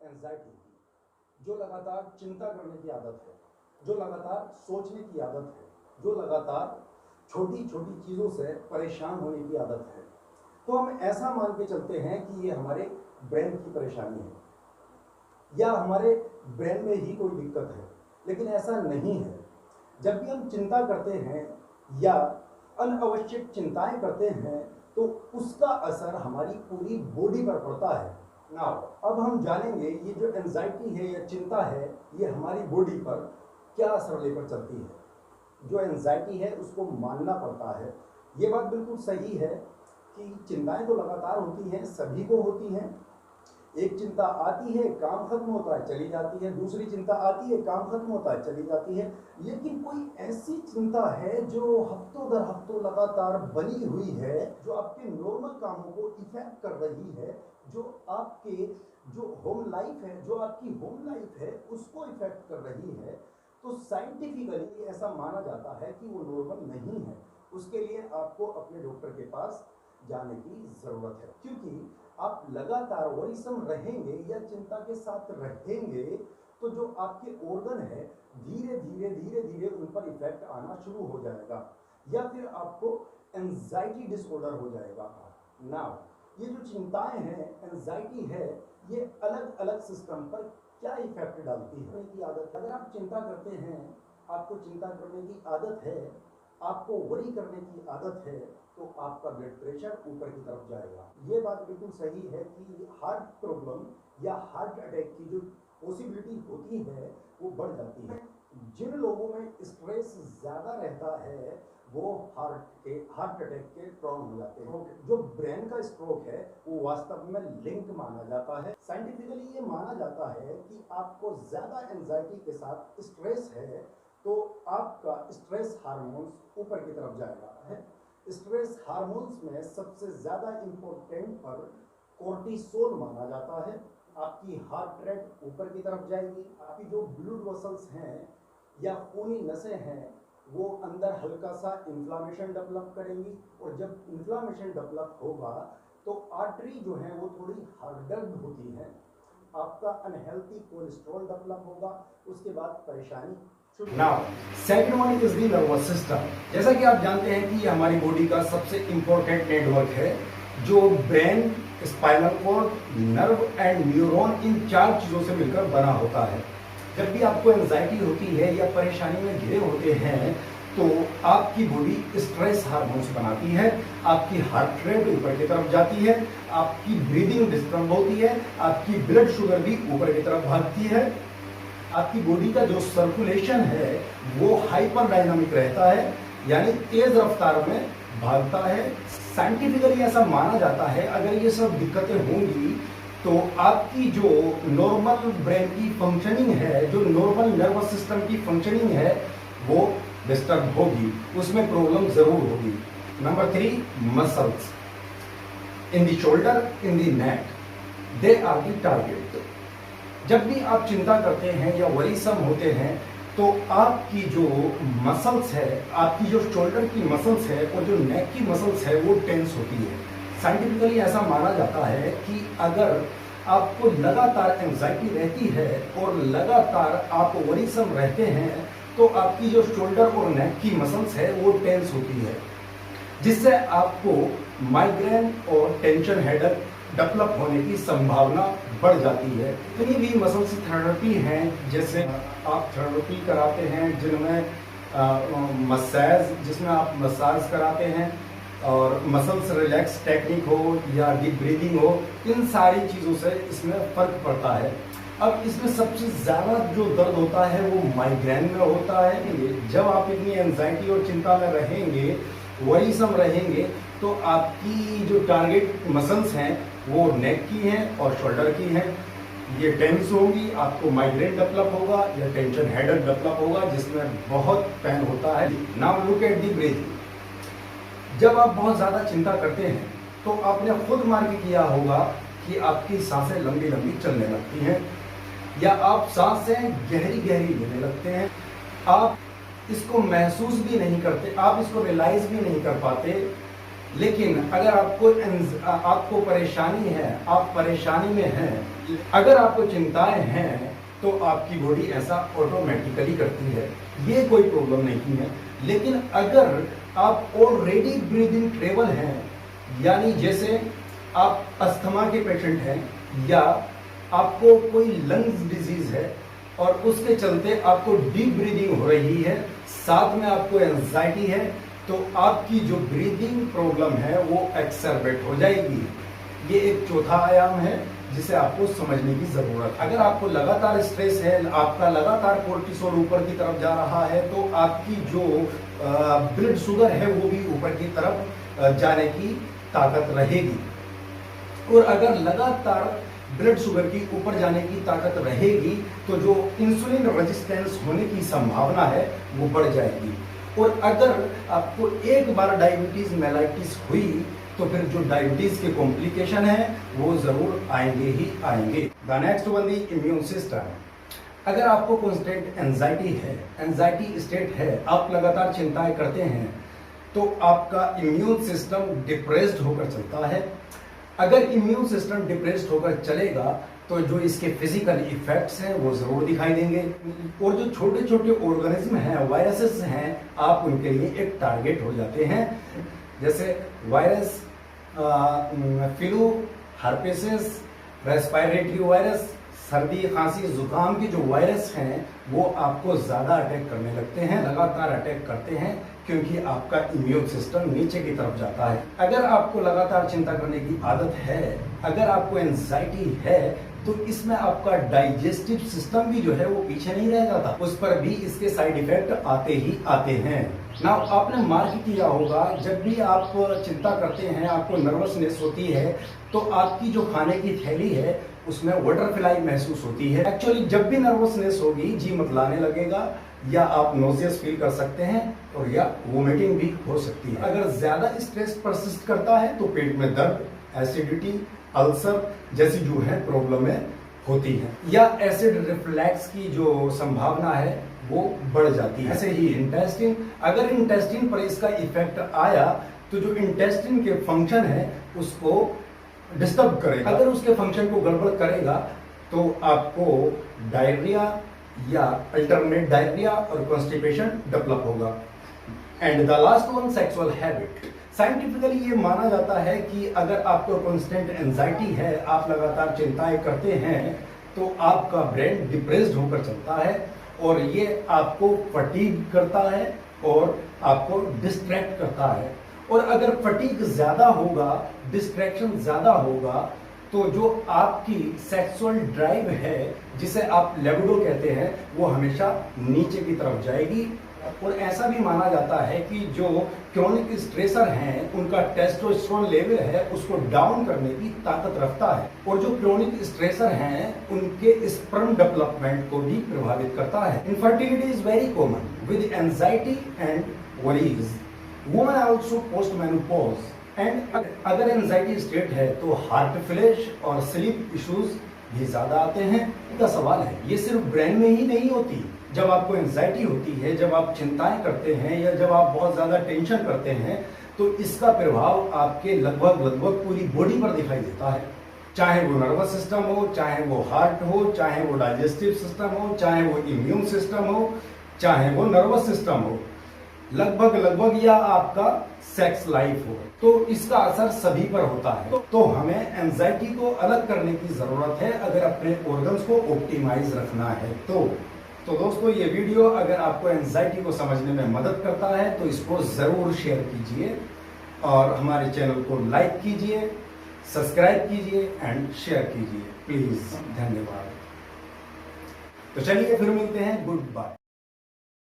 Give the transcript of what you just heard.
Anxiety की, जो लगातार चिंता करने की आदत है, जो लगातार सोचने की आदत है, जो लगातार छोटी छोटी चीज़ों से परेशान होने की आदत है, तो हम ऐसा मान के चलते हैं कि ये हमारे ब्रेन की परेशानी है या हमारे ब्रेन में ही कोई दिक्कत है, लेकिन ऐसा नहीं है। जब भी हम चिंता करते हैं या अनावश्यक चिंताएं करते हैं तो उसका असर हमारी पूरी बॉडी पर पड़ता है। नाउ अब हम जानेंगे ये जो एंजाइटी है या चिंता है ये हमारी बॉडी पर क्या असर लेकर चलती है। जो एंजाइटी है उसको मानना पड़ता है। ये बात बिल्कुल सही है कि चिंताएं तो लगातार होती हैं, सभी को होती हैं। एक चिंता आती है, काम खत्म होता है, चली जाती है, दूसरी चिंता आती है, काम खत्म होता है, चली जाती है। लेकिन कोई ऐसी चिंता है जो हफ्तों दर हफ्तों लगातार बनी हुई है, जो आपके नॉर्मल कामों को इफेक्ट कर रही है, जो आपके जो होम लाइफ है, जो आपकी होम लाइफ है उसको इफेक्ट कर रही है, तो साइंटिफिकली ऐसा माना जाता है कि वो नॉर्मल नहीं है। उसके लिए आपको अपने डॉक्टर के पास जाने की ज़रूरत है, क्योंकि आप लगातार वरीसम रहेंगे या चिंता के साथ रहेंगे तो जो आपके ऑर्गन है धीरे धीरे उन पर इफेक्ट आना शुरू हो जाएगा या फिर आपको एंजाइटी डिसऑर्डर हो जाएगा। नाउ ये जो चिंताएं हैं, एंजाइटी है, ये अलग अलग सिस्टम पर क्या इफेक्ट डालती है की आदत। अगर आप चिंता करते हैं, आपको चिंता करने की आदत है, आपको वरी करने की आदत है, तो आपका ब्लड प्रेशर ऊपर की तरफ जाएगा। ये बात बिल्कुल सही है कि हार्ट प्रॉब्लम या हार्ट अटैक की जो पॉसिबिलिटी होती है वो बढ़ जाती है। जिन लोगों में स्ट्रेस ज़्यादा रहता है वो हार्ट अटैक के प्रॉन हो जाते हैं। जो ब्रेन का स्ट्रोक है वो वास्तव में लिंक माना जाता है। साइंटिफिकली ये माना जाता है कि आपको ज़्यादा एंजाइटी के साथ स्ट्रेस है तो आपका स्ट्रेस हार्मोन्स ऊपर की तरफ जाएगा है। स्ट्रेस हार्मोन्स में सबसे ज़्यादा इम्पोर्टेंट पर कोर्टिसोल माना जाता है। आपकी हार्ट रेट ऊपर की तरफ जाएगी, आपकी जो ब्लड वेसल्स हैं या खूनी नसें हैं वो अंदर हल्का सा इन्फ्लामेशन डेवलप करेंगी, और जब इन्फ्लामेशन डेवलप होगा तो आर्टरी जो है वो थोड़ी हार्डन्ड होती है, आपका अनहेल्थी कोलेस्ट्रॉल डेवलप होगा, उसके बाद परेशानी। Now, second one is the nervous system। जैसा कि आप जानते हैं कि ये हमारी बॉडी का सबसे इम्पोर्टेंट नेटवर्क है, जो brain, spinal cord, nerve and neuron, इन चार चीज़ों से मिलकर बना होता है। जब भी आपको एंजाइटी होती है या परेशानी में घिरे होते हैं तो आपकी बॉडी स्ट्रेस हार्मोन्स बनाती है, आपकी हार्ट रेट ऊपर की तरफ जाती है, आपकी ब्रीदिंग डिस्टर्ब होती है, आपकी ब्लड शुगर भी ऊपर की तरफ भागती है, आपकी बॉडी का जो सर्कुलेशन है वो हाइपर डायनामिक रहता है, यानी तेज रफ्तार में भागता है। साइंटिफिकली ऐसा माना जाता है अगर ये सब दिक्कतें होंगी तो आपकी जो नॉर्मल ब्रेन की फंक्शनिंग है, जो नॉर्मल नर्वस सिस्टम की फंक्शनिंग है वो डिस्टर्ब होगी, उसमें प्रॉब्लम जरूर होगी। Number 3, muscles in the shoulder, in the neck, they are the target. जब भी आप चिंता करते हैं या वरीसम होते हैं तो आपकी जो मसल्स है, आपकी जो शोल्डर की मसल्स है और जो नेक की मसल्स है वो टेंस होती है। साइंटिफिकली ऐसा माना जाता है कि अगर आपको लगातार एंजाइटी रहती है और लगातार आप वरीसम रहते हैं तो आपकी जो शोल्डर और नेक की मसल्स है वो टेंस होती है, जिससे आपको माइग्रेन और टेंशन हेडेक डेवलप होने की संभावना बढ़ जाती है। इतनी भी मसल्स थेरेपी हैं, जैसे आप थेरेपी कराते हैं जिनमें मसाज, जिसमें आप मसाज कराते हैं और मसल्स रिलैक्स टेक्निक हो या डीप ब्रीदिंग हो, इन सारी चीज़ों से इसमें फ़र्क पड़ता है। अब इसमें सबसे ज़्यादा जो दर्द होता है वो माइग्रेन में होता है। जब आप इतनी एंजाइटी और चिंता में रहेंगे, वरीसम रहेंगे, तो आपकी जो टारगेट मसल्स हैं वो नेक की हैं और शोल्डर की हैं, ये टेंस होंगी, आपको माइग्रेन डेवलप होगा या टेंशन हेडेक डेवलप होगा जिसमें बहुत पेन होता है। Now look at the breathing. जब आप बहुत ज़्यादा चिंता करते हैं तो आपने खुद मार्क किया होगा कि आपकी सांसें लंबी लंबी चलने लगती हैं या आप सांसें गहरी गहरी लेने लगते हैं। आप इसको महसूस भी नहीं करते, आप इसको रियलाइज भी नहीं कर पाते लेकिन अगर आपको परेशानी है, आप परेशानी में हैं, अगर आपको चिंताएं हैं, तो आपकी बॉडी ऐसा ऑटोमेटिकली करती है, ये कोई प्रॉब्लम नहीं है। लेकिन अगर आप ऑलरेडी ब्रीदिंग ट्रेबल हैं, यानी जैसे आप अस्थमा के पेशेंट हैं या आपको कोई लंग्स डिजीज है और उसके चलते आपको डीप ब्रीदिंग हो रही है, साथ में आपको एंजाइटी है, तो आपकी जो ब्रीदिंग प्रॉब्लम है वो एक्सरबेट हो जाएगी। ये एक चौथा आयाम है जिसे आपको समझने की जरूरत है। अगर आपको लगातार स्ट्रेस है, आपका लगातार कोर्टिसोल ऊपर की तरफ जा रहा है, तो आपकी जो ब्लड शुगर है वो भी ऊपर की तरफ जाने की ताकत रहेगी। और अगर लगातार ब्लड शुगर की ऊपर जाने की ताकत रहेगी, तो जो इंसुलिन रेजिस्टेंस होने की संभावना है वो बढ़ जाएगी। और अगर आपको एक बार डायबिटीज मेलाइटिस हुई, तो फिर जो डायबिटीज के कॉम्प्लिकेशन है वो जरूर आएंगे ही आएंगे। The next one the immune system. अगर आपको कांस्टेंट एंजाइटी है, एंजाइटी स्टेट है, आप लगातार चिंताएं करते हैं, तो आपका इम्यून सिस्टम डिप्रेस्ड होकर चलता है। अगर इम्यून सिस्टम डिप्रेस्ड होकर चलेगा, तो जो इसके फिजिकल इफेक्ट्स हैं वो जरूर दिखाई देंगे। और जो छोटे छोटे ऑर्गेनिज्म हैं, वायरसेस हैं, आप उनके लिए एक टारगेट हो जाते हैं। जैसे वायरस फ्लू, हर्पेसिस, रेस्पिरेटरी वायरस, सर्दी खांसी जुकाम के जो वायरस हैं वो आपको ज़्यादा अटैक करने लगते हैं, लगातार अटैक करते हैं, क्योंकि आपका इम्यून सिस्टम नीचे की तरफ जाता है। अगर आपको लगातार चिंता करने की आदत है, अगर आपको एंजाइटी है, तो इसमें आपका डाइजेस्टिव सिस्टम भी जो है वो पीछे नहीं रह जाता, उस पर भी इसके साइड इफेक्ट आते ही आते हैं। ना आपने मार्क किया होगा, जब भी आप चिंता करते हैं, आपको नर्वसनेस होती है, तो आपकी जो खाने की थैली है उसमें बटरफ्लाई महसूस होती है। एक्चुअली जब भी नर्वसनेस होगी, जी मतलाने लगेगा, या आप नोजियस फील कर सकते हैं, और या वोमिटिंग भी हो सकती है। अगर ज्यादा स्ट्रेस परसिस्ट करता है तो पेट में दर्द, एसिडिटी, अल्सर जैसी जो है प्रॉब्लमें होती है, या एसिड रिफ्लैक्स की जो संभावना है वो बढ़ जाती है। ऐसे ही इंटेस्टिन, अगर इंटेस्टिन पर इसका इफेक्ट आया, तो जो इंटेस्टिन के फंक्शन है उसको डिस्टर्ब करेगा। अगर उसके फंक्शन को गड़बड़ करेगा, तो आपको डायरिया या अल्टरनेट डायरिया और कॉन्स्टिपेशन डेवलप होगा। And the last one, sexual habit. Scientifically ये माना जाता है कि अगर आपको कांस्टेंट एंजाइटी है, आप लगातार चिंताएं करते हैं, तो आपका ब्रेन डिप्रेस्ड होकर चलता है, और ये आपको फटीग करता है और आपको डिस्ट्रैक्ट करता है। और अगर फटीग ज्यादा होगा, डिस्ट्रैक्शन ज्यादा होगा, तो जो आपकी सेक्सुअल ड्राइव है, जिसे आप लिबिडो कहते हैं, वो हमेशा नीचे की तरफ जाएगी। और ऐसा भी माना जाता है कि जो क्रोनिक स्ट्रेसर हैं, उनका टेस्टोस्टेरोन लेवल है उसको डाउन करने की ताकत रखता है, और जो क्रोनिक स्ट्रेसर हैं उनके स्पर्म डेवलपमेंट को भी प्रभावित करता है। Infertility is very common with anxiety and worries. Women also post menopause. And अगर एंजाइटी स्टेट है तो हार्ट फ्लैश और स्लीप इश्यूज भी ज्यादा आते हैं। इनका सवाल है, ये सिर्फ ब्रेन में ही नहीं होती। जब आपको एंजाइटी होती है, जब आप चिंताएं करते हैं, या जब आप बहुत ज्यादा टेंशन करते हैं, तो इसका प्रभाव आपके लगभग पूरी बॉडी पर दिखाई देता है। चाहे वो नर्वस सिस्टम हो, चाहे वो हार्ट हो, चाहे वो डाइजेस्टिव सिस्टम हो, चाहे वो इम्यून सिस्टम हो, चाहे वो नर्वस सिस्टम हो, लगभग या आपका सेक्स लाइफ हो, तो इसका असर सभी पर होता है। तो हमें एंजाइटी को अलग करने की जरूरत है अगर अपने ऑर्गन्स को ऑप्टिमाइज रखना है। तो दोस्तों, ये वीडियो अगर आपको एंजाइटी को समझने में मदद करता है तो इसको जरूर शेयर कीजिए, और हमारे चैनल को लाइक कीजिए, सब्सक्राइब कीजिए एंड शेयर कीजिए प्लीज। धन्यवाद। तो चलिए फिर मिलते हैं, गुड बाय।